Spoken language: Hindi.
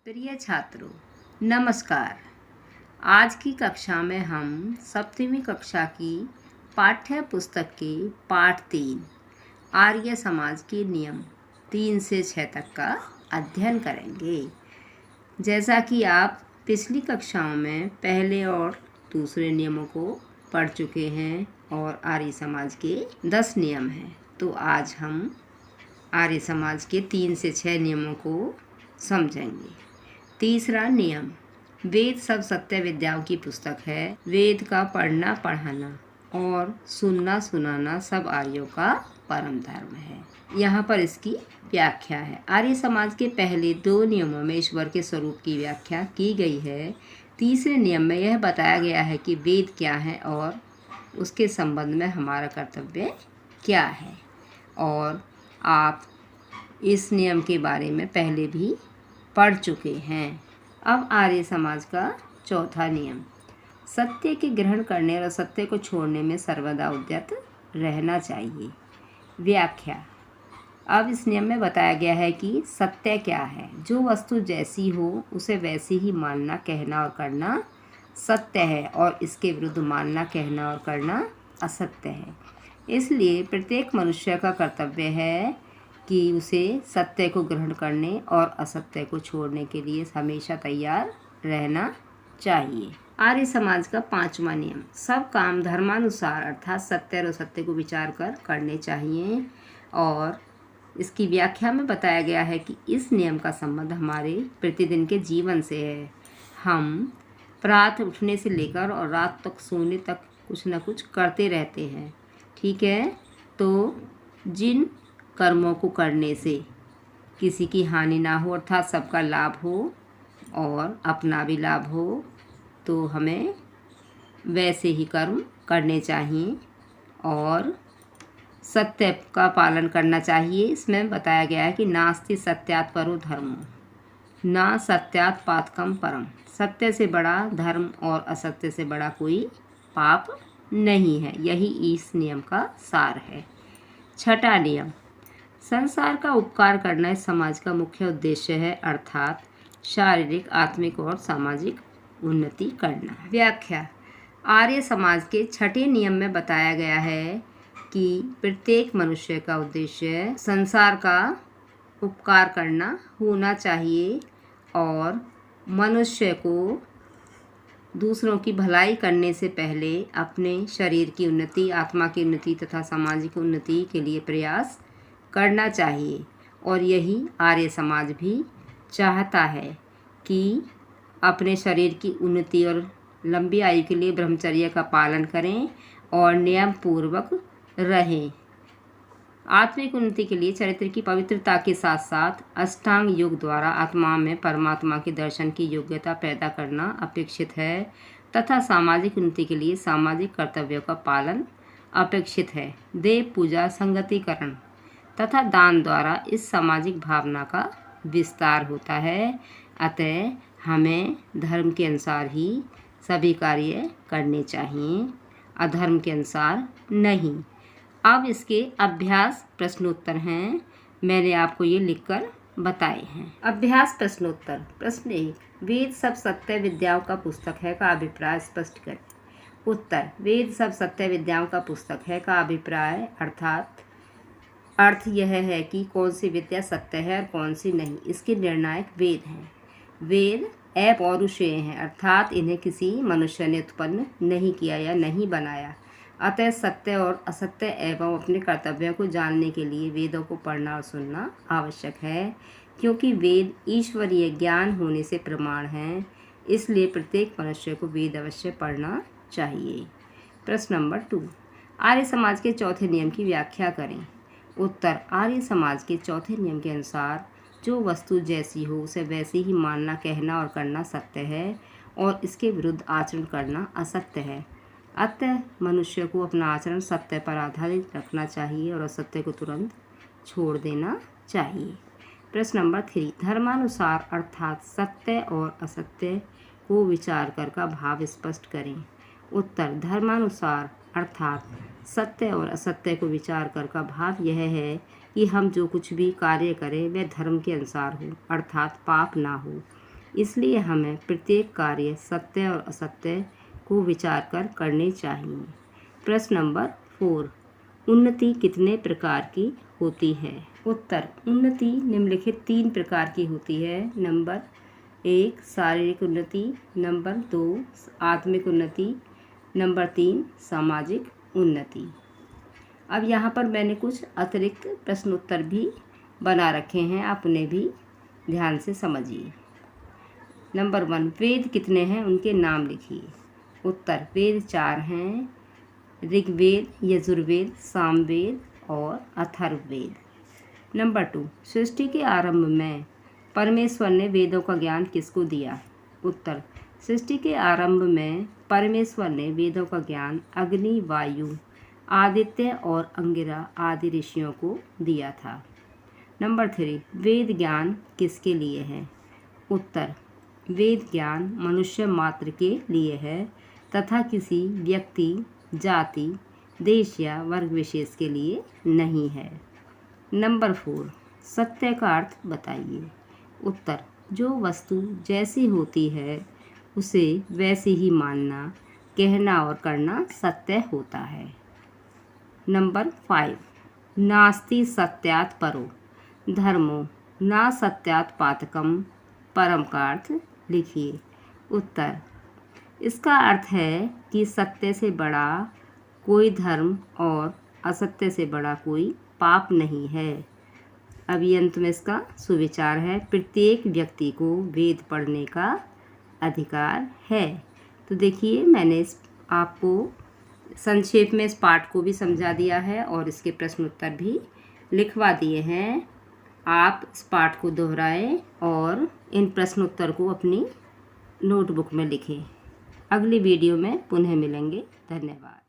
प्रिय छात्रों, नमस्कार। आज की कक्षा में हम 7वीं कक्षा की पाठ्य पुस्तक के पाठ 3 आर्य समाज के नियम 3 से 6 तक का अध्ययन करेंगे। जैसा कि आप पिछली कक्षाओं में पहले और दूसरे नियमों को पढ़ चुके हैं और आर्य समाज के 10 नियम हैं, तो आज हम आर्य समाज के 3 से 6 नियमों को समझेंगे। तीसरा नियम, वेद सब सत्य विद्याओं की पुस्तक है। वेद का पढ़ना पढ़ाना और सुनना सुनाना सब आर्यों का परम धर्म है। यहाँ पर इसकी व्याख्या है। आर्य समाज के पहले 2 नियमों में ईश्वर के स्वरूप की व्याख्या की गई है। तीसरे नियम में यह बताया गया है कि वेद क्या है और उसके संबंध में हमारा कर्तव्य क्या है। और आप इस नियम के बारे में पहले भी पढ़ चुके हैं। अब आर्य समाज का चौथा नियम, सत्य के ग्रहण करने और असत्य को छोड़ने में सर्वदा उद्यत रहना चाहिए। व्याख्या, अब इस नियम में बताया गया है कि सत्य क्या है। जो वस्तु जैसी हो उसे वैसी ही मानना, कहना और करना सत्य है और इसके विरुद्ध मानना, कहना और करना असत्य है। इसलिए प्रत्येक मनुष्य का कर्तव्य है कि उसे सत्य को ग्रहण करने और असत्य को छोड़ने के लिए हमेशा तैयार रहना चाहिए। आर्य समाज का 5वां नियम, सब काम धर्मानुसार अर्थात सत्य और असत्य को विचार कर करने चाहिए। और इसकी व्याख्या में बताया गया है कि इस नियम का संबंध हमारे प्रतिदिन के जीवन से है। हम प्रातः उठने से लेकर और रात तक सोने तक कुछ न कुछ करते रहते हैं, ठीक है। तो जिन कर्मों को करने से किसी की हानि ना हो अर्थात सबका लाभ हो और अपना भी लाभ हो, तो हमें वैसे ही कर्म करने चाहिए और सत्य का पालन करना चाहिए। इसमें बताया गया है कि नास्ति सत्यात् परो धर्मो ना सत्यात् पातकम परम। सत्य से बड़ा धर्म और असत्य से बड़ा कोई पाप नहीं है। यही इस नियम का सार है। छठा नियम, संसार का उपकार करना इस समाज का मुख्य उद्देश्य है अर्थात शारीरिक, आत्मिक और सामाजिक उन्नति करना। व्याख्या, आर्य समाज के छठे नियम में बताया गया है कि प्रत्येक मनुष्य का उद्देश्य संसार का उपकार करना होना चाहिए और मनुष्य को दूसरों की भलाई करने से पहले अपने शरीर की उन्नति, आत्मा की उन्नति तथा सामाजिक उन्नति के लिए प्रयास करना चाहिए। और यही आर्य समाज भी चाहता है कि अपने शरीर की उन्नति और लंबी आयु के लिए ब्रह्मचर्य का पालन करें और नियम पूर्वक रहें। आत्मिक उन्नति के लिए चरित्र की पवित्रता के साथ साथ अष्टांग योग द्वारा आत्मा में परमात्मा के दर्शन की योग्यता पैदा करना अपेक्षित है तथा सामाजिक उन्नति के लिए सामाजिक कर्तव्यों का पालन अपेक्षित है। देव पूजा, संगतिकरण तथा दान द्वारा इस सामाजिक भावना का विस्तार होता है। अतः हमें धर्म के अनुसार ही सभी कार्य करने चाहिए, अधर्म के अनुसार नहीं। अब इसके अभ्यास प्रश्नोत्तर हैं, मैंने आपको ये लिखकर बताए हैं। अभ्यास प्रश्नोत्तर। प्रश्न 1, वेद सब सत्य विद्याओं का पुस्तक है का अभिप्राय स्पष्ट करें। उत्तर, वेद सब सत्य विद्याओं का पुस्तक है का अभिप्राय अर्थात अर्थ यह है कि कौन सी विद्या सत्य है और कौन सी नहीं, इसके निर्णायक वेद हैं। वेद अपौरुषेय हैं अर्थात इन्हें किसी मनुष्य ने उत्पन्न नहीं किया या नहीं बनाया। अतः सत्य और असत्य एवं अपने कर्तव्यों को जानने के लिए वेदों को पढ़ना और सुनना आवश्यक है, क्योंकि वेद ईश्वरीय ज्ञान होने से प्रमाण हैं। इसलिए प्रत्येक मनुष्य को वेद अवश्य पढ़ना चाहिए। प्रश्न नंबर 2, आर्य समाज के चौथे नियम की व्याख्या करें। उत्तर, आर्य समाज के चौथे नियम के अनुसार जो वस्तु जैसी हो उसे वैसे ही मानना, कहना और करना सत्य है और इसके विरुद्ध आचरण करना असत्य है। अतः मनुष्य को अपना आचरण सत्य पर आधारित रखना चाहिए और असत्य को तुरंत छोड़ देना चाहिए। प्रश्न नंबर 3, धर्मानुसार अर्थात सत्य और असत्य को विचार कर का भाव स्पष्ट करें। उत्तर, धर्मानुसार अर्थात सत्य और असत्य को विचार कर का भाव यह है कि हम जो कुछ भी कार्य करें वह धर्म के अनुसार हो अर्थात पाप ना हो। इसलिए हमें प्रत्येक कार्य सत्य और असत्य को विचार कर करने चाहिए। प्रश्न नंबर 4, उन्नति कितने प्रकार की होती है? उत्तर, उन्नति निम्नलिखित 3 प्रकार की होती है। नंबर 1 शारीरिक उन्नति, नंबर 2 आत्मिक उन्नति, नंबर 3 सामाजिक उन्नति। अब यहाँ पर मैंने कुछ अतिरिक्त प्रश्नोत्तर भी बना रखे हैं, आप उन्हें भी ध्यान से समझिए। नंबर 1, वेद कितने हैं, उनके नाम लिखिए। उत्तर, वेद 4 हैं, ऋग्वेद, यजुर्वेद, सामवेद और अथर्ववेद। नंबर 2, सृष्टि के आरंभ में परमेश्वर ने वेदों का ज्ञान किसको दिया? उत्तर, सृष्टि के आरंभ में परमेश्वर ने वेदों का ज्ञान अग्नि, वायु, आदित्य और अंगिरा आदि ऋषियों को दिया था। नंबर 3, वेद ज्ञान किसके लिए है? उत्तर, वेद ज्ञान मनुष्य मात्र के लिए है तथा किसी व्यक्ति, जाति, देश या वर्ग विशेष के लिए नहीं है। नंबर 4, सत्य का अर्थ बताइए। उत्तर, जो वस्तु जैसी होती है उसे वैसे ही मानना, कहना और करना सत्य होता है। नंबर 5, नास्ति सत्यात् परो धर्मो न सत्यात् पातकम परम का अर्थ लिखिए। उत्तर, इसका अर्थ है कि सत्य से बड़ा कोई धर्म और असत्य से बड़ा कोई पाप नहीं है। अभी अंत में इसका सुविचार है, प्रत्येक व्यक्ति को वेद पढ़ने का अधिकार है। तो देखिए, मैंने आपको संक्षेप में इस पाठ को भी समझा दिया है और इसके प्रश्न उत्तर भी लिखवा दिए हैं। आप इस पाठ को दोहराएं और इन प्रश्न उत्तर को अपनी नोटबुक में लिखें। अगली वीडियो में पुनः मिलेंगे। धन्यवाद।